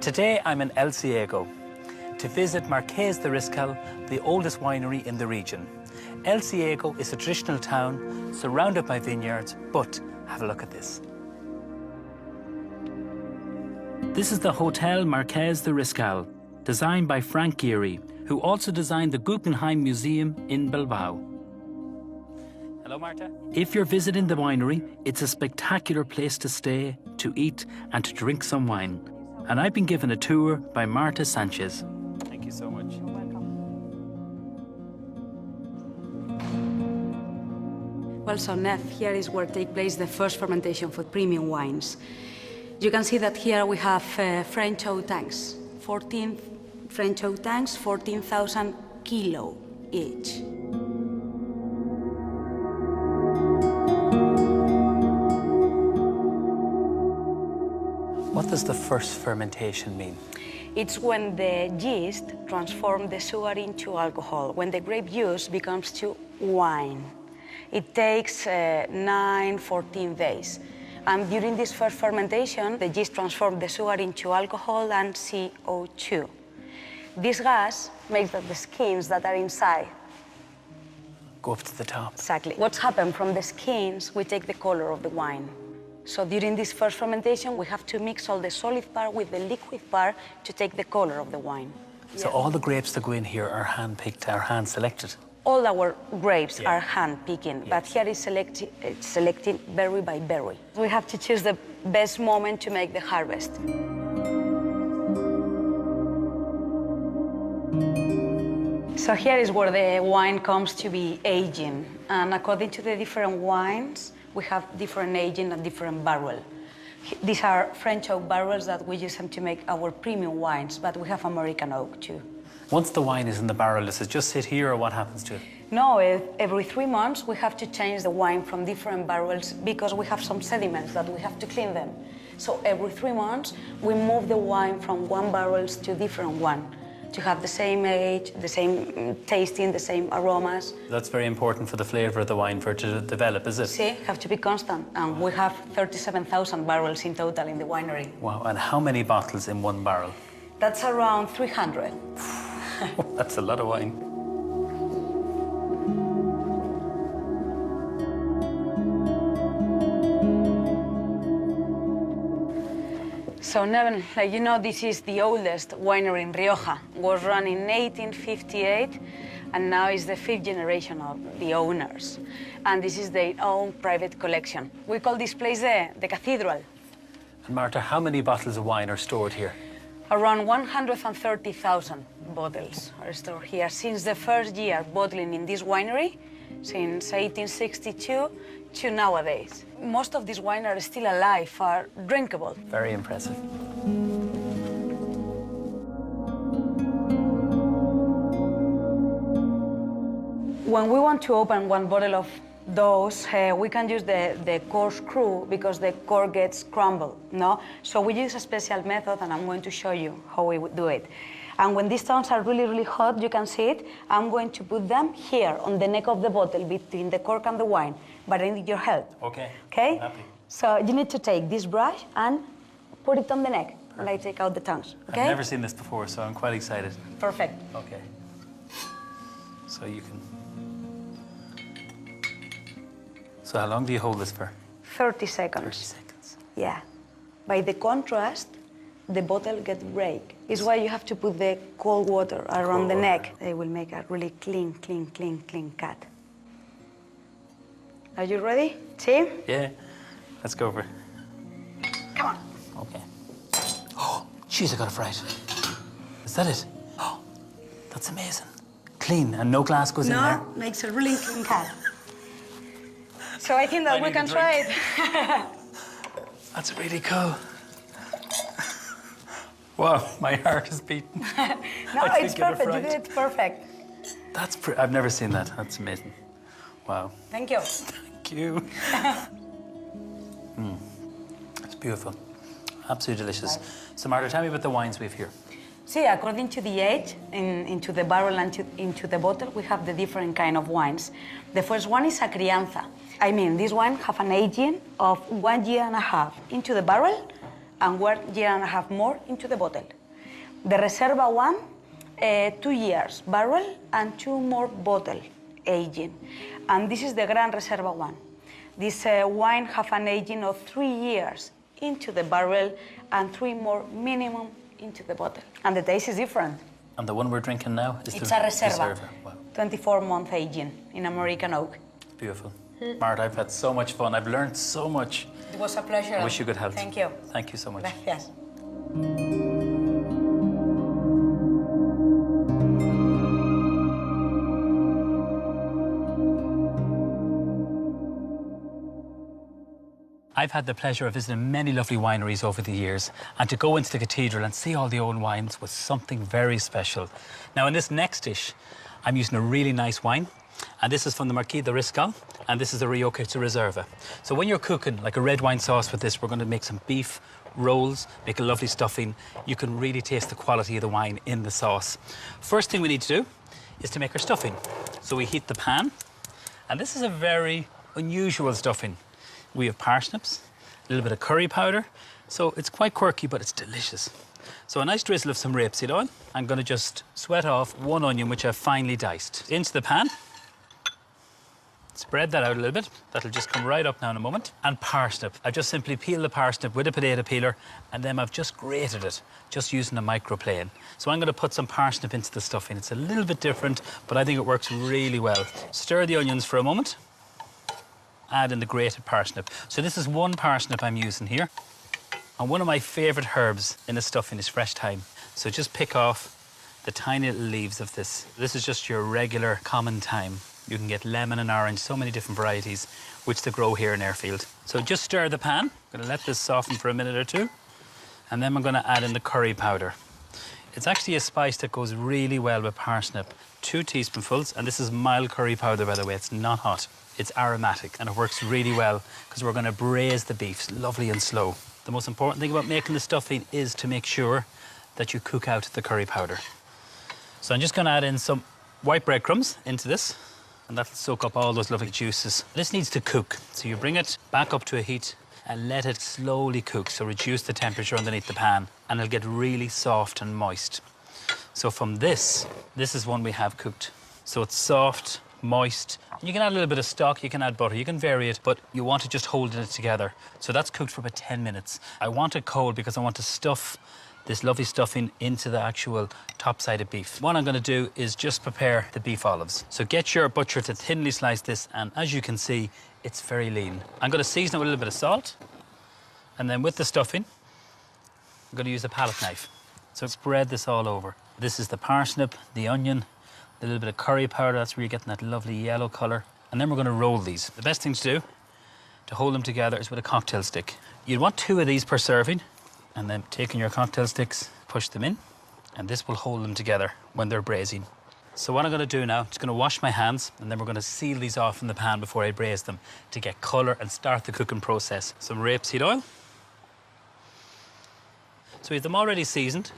Today I'm in El Ciego to visit Marqués de Riscal, the oldest winery in the region. El Ciego is a traditional town surrounded by vineyards, but have a look at this. This is the Hotel Marqués de Riscal, designed by Frank Gehry, who also designed the Guggenheim Museum in Bilbao. Hello, Marta. If you're visiting the winery, it's a spectacular place to stay, to eat, and to drink some wine. And I've been given a tour by Marta Sanchez. Thank you so much. You're welcome. Well, so Nev, here is where take place the first fermentation for premium wines. You can see that here we have French oak tanks, 14 French oak tanks, 14,000 kilo each. What does the first fermentation mean? It's when the yeast transforms the sugar into alcohol, when the grape juice becomes to wine. It takes 14 days. And during this first fermentation, the yeast transforms the sugar into alcohol and CO2. This gas makes that the skins that are inside Go up to the top. Exactly. What's happened from the skins, we take the color of the wine. So during this first fermentation, we have to mix all the solid part with the liquid part to take the color of the wine. So all the grapes that go in here are hand-picked, are hand-selected? All our grapes are hand-picking, but here is selecting berry by berry. We have to choose the best moment to make the harvest. So here is where the wine comes to be aging. And according to the different wines, we have different aging and different barrel. These are French oak barrels that we use them to make our premium wines, but we have American oak too. Once the wine is in the barrel, does it just sit here or what happens to it? No, every 3 months we have to change the wine from different barrels because we have some sediments that we have to clean them. So every 3 months we move the wine from one barrel to different one to have the same age, the same tasting, the same aromas. That's very important for the flavour of the wine for it to develop, is it? See, have to be constant. And we have 37,000 barrels in total in the winery. Wow, and how many bottles in one barrel? That's around 300. That's a lot of wine. So Neven, like you know, this is the oldest winery in Rioja. It was run in 1858, and now is the 5th generation of the owners. And this is their own private collection. We call this place the cathedral. And Marta, how many bottles of wine are stored here? Around 130,000 bottles are stored here since the first year bottling in this winery, since 1862 to nowadays. Most of these wines are still alive, are drinkable. Very impressive. When we want to open one bottle of those, we can use the corkscrew because the cork gets crumbled, no? So we use a special method, and I'm going to show you how we would do it. And when these stones are really, really hot, you can see it, I'm going to put them here on the neck of the bottle between the cork and the wine, but I need your help. Okay. Okay? Happy. So you need to take this brush and put it on the neck, and I take out the tongues, okay? I've never seen this before, so I'm quite excited. Perfect. Okay. So you can... So how long do you hold this for? 30 seconds. 30 seconds. Yeah. By the contrast, the bottle gets break. It's why you have to put the cold water around the neck. They will make a really clean, clean, clean, clean cut. Are you ready? See? Yeah. Let's go for it. Come on. Okay. Oh, jeez, I got a fright. Is that it? Oh, that's amazing. Clean, and no glass goes in there? No, makes a really clean cut. So I think that we can try it. That's really cool. Wow, my heart is beating. No, it's perfect. You did it perfect. That's I've never seen that. That's amazing. Wow. Thank you. Thank you. It's beautiful. Absolutely delicious. So, Marta, tell me about the wines we have here. See, according to the age, into the barrel and into the bottle, we have the different kind of wines. The first one is a crianza. I mean, this wine have an aging of 1.5 years into the barrel and 1.5 years more into the bottle. The Reserva one, 2 years barrel and 2 more bottle aging. And this is the Gran Reserva one. This wine have an aging of 3 years into the barrel and 3 more minimum into the bottle. And the taste is different. And the one we're drinking now is it's the a Reserva. Wow. 24-month aging in American oak. Beautiful. Marta, I've had so much fun. I've learned so much. It was a pleasure. I wish you good health. Thank you. Thank you so much. Gracias. I've had the pleasure of visiting many lovely wineries over the years, and to go into the cathedral and see all the old wines was something very special. Now, in this next dish, I'm using a really nice wine, and this is from the Marqués de Riscal, and this is the Rioja de Reserva. So when you're cooking like a red wine sauce with this, we're going to make some beef rolls, make a lovely stuffing. You can really taste the quality of the wine in the sauce. First thing we need to do is to make our stuffing. So we heat the pan, and this is a very unusual stuffing. We have parsnips, a little bit of curry powder, so it's quite quirky, but it's delicious. So a nice drizzle of some rapeseed oil. I'm going to just sweat off 1 onion, which I've finely diced. Into the pan. Spread that out a little bit. That'll just come right up now in a moment. And parsnip. I've just simply peeled the parsnip with a potato peeler, and then I've just grated it, just using a microplane. So I'm going to put some parsnip into the stuffing. It's a little bit different, but I think it works really well. Stir the onions for a moment. Add in the grated parsnip. So this is 1 parsnip I'm using here. And one of my favourite herbs in the stuffing is fresh thyme. So just pick off the tiny little leaves of this. This is just your regular common thyme. You can get lemon and orange, so many different varieties, which they grow here in Airfield. So just stir the pan. I'm going to let this soften for a minute or two. And then I'm going to add in the curry powder. It's actually a spice that goes really well with parsnip. 2 teaspoonfuls, and this is mild curry powder, by the way. It's not hot. It's aromatic, and it works really well because we're going to braise the beef lovely and slow. The most important thing about making the stuffing is to make sure that you cook out the curry powder. So I'm just going to add in some white breadcrumbs into this, and that'll soak up all those lovely juices. This needs to cook, so you bring it back up to a heat and let it slowly cook. So reduce the temperature underneath the pan, and it'll get really soft and moist. So from this is one we have cooked. So it's soft, moist. You can add a little bit of stock, you can add butter, you can vary it, but you want to just hold it together. So that's cooked for about 10 minutes. I want it cold because I want to stuff this lovely stuffing into the actual top side of beef. What I'm going to do is just prepare the beef olives. So get your butcher to thinly slice this, and as you can see, it's very lean. I'm going to season it with a little bit of salt, and then with the stuffing, I'm going to use a palette knife. So spread this all over. This is the parsnip, the onion, a little bit of curry powder. That's where you're getting that lovely yellow colour. And then we're going to roll these. The best thing to do to hold them together is with a cocktail stick. You'd want 2 of these per serving, and then taking your cocktail sticks, push them in, and this will hold them together when they're braising. So what I'm going to do now, I'm just going to wash my hands, and then we're going to seal these off in the pan before I braise them to get colour and start the cooking process. Some rapeseed oil. So we have them already seasoned.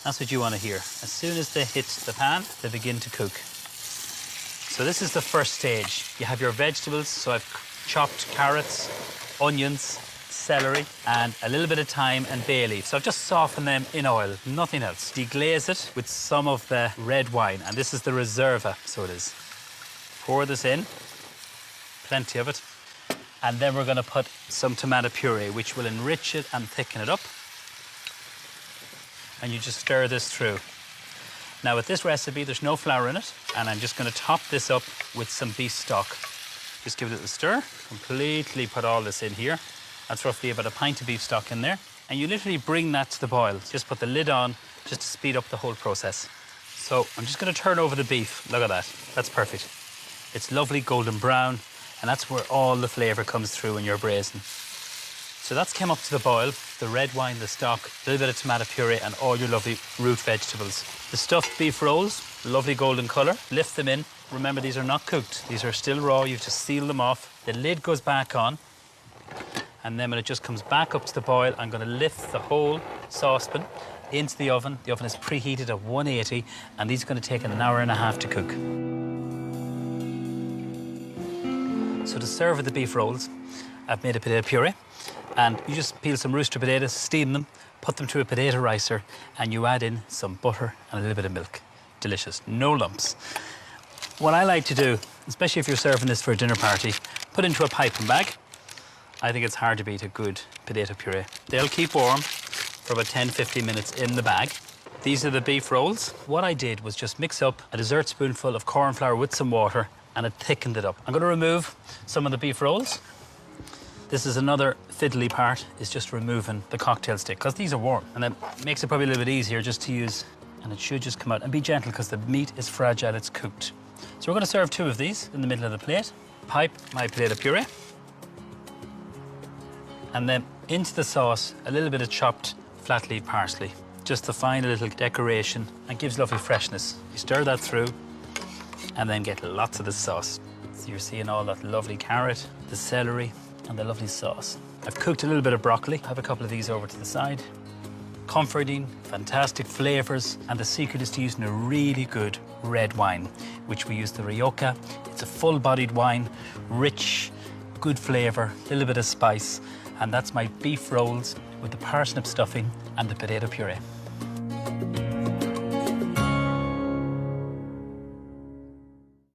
That's what you want to hear. As soon as they hit the pan, they begin to cook. So this is the first stage. You have your vegetables. So I've chopped carrots, onions, celery, and a little bit of thyme and bay leaf. So I've just softened them in oil, nothing else. Deglaze it with some of the red wine, and this is the Reserva, so it is. Pour this in, plenty of it, and then we're going to put some tomato puree, which will enrich it and thicken it up. And you just stir this through. Now with this recipe, there's no flour in it, and I'm just going to top this up with some beef stock. Just give it a little stir, completely put all this in here. That's roughly about a pint of beef stock in there. And you literally bring that to the boil. Just put the lid on, just to speed up the whole process. So I'm just going to turn over the beef. Look at that, that's perfect. It's lovely golden brown, and that's where all the flavour comes through when you're braising. So that's come up to the boil, the red wine, the stock, a little bit of tomato puree, and all your lovely root vegetables. The stuffed beef rolls, lovely golden colour. Lift them in. Remember, these are not cooked. These are still raw. You just seal them off. The lid goes back on, and then when it just comes back up to the boil, I'm going to lift the whole saucepan into the oven. The oven is preheated at 180, and these are going to take 1.5 hours to cook. So to serve with the beef rolls, I've made a potato puree. And you just peel some rooster potatoes, steam them, put them through a potato ricer, and you add in some butter and a little bit of milk. Delicious, no lumps. What I like to do, especially if you're serving this for a dinner party, put into a piping bag. I think it's hard to beat a good potato puree. They'll keep warm for about 10-15 minutes in the bag. These are the beef rolls. What I did was just mix up a dessert spoonful of corn flour with some water, and it thickened it up. I'm going to remove some of the beef rolls. This is another fiddly part, is just removing the cocktail stick, because these are warm. And that makes it probably a little bit easier just to use, and it should just come out. And be gentle, because the meat is fragile, it's cooked. So we're going to serve 2 of these in the middle of the plate. Pipe my potato puree. And then into the sauce, a little bit of chopped flat leaf parsley, just to find a little decoration and gives lovely freshness. You stir that through and then get lots of the sauce. So you're seeing all that lovely carrot, the celery, and the lovely sauce. I've cooked a little bit of broccoli. I have a couple of these over to the side. Comforting, fantastic flavors, and the secret is to using a really good red wine, which we use the Rioja. It's a full-bodied wine, rich, good flavor, a little bit of spice, and that's my beef rolls with the parsnip stuffing and the potato puree.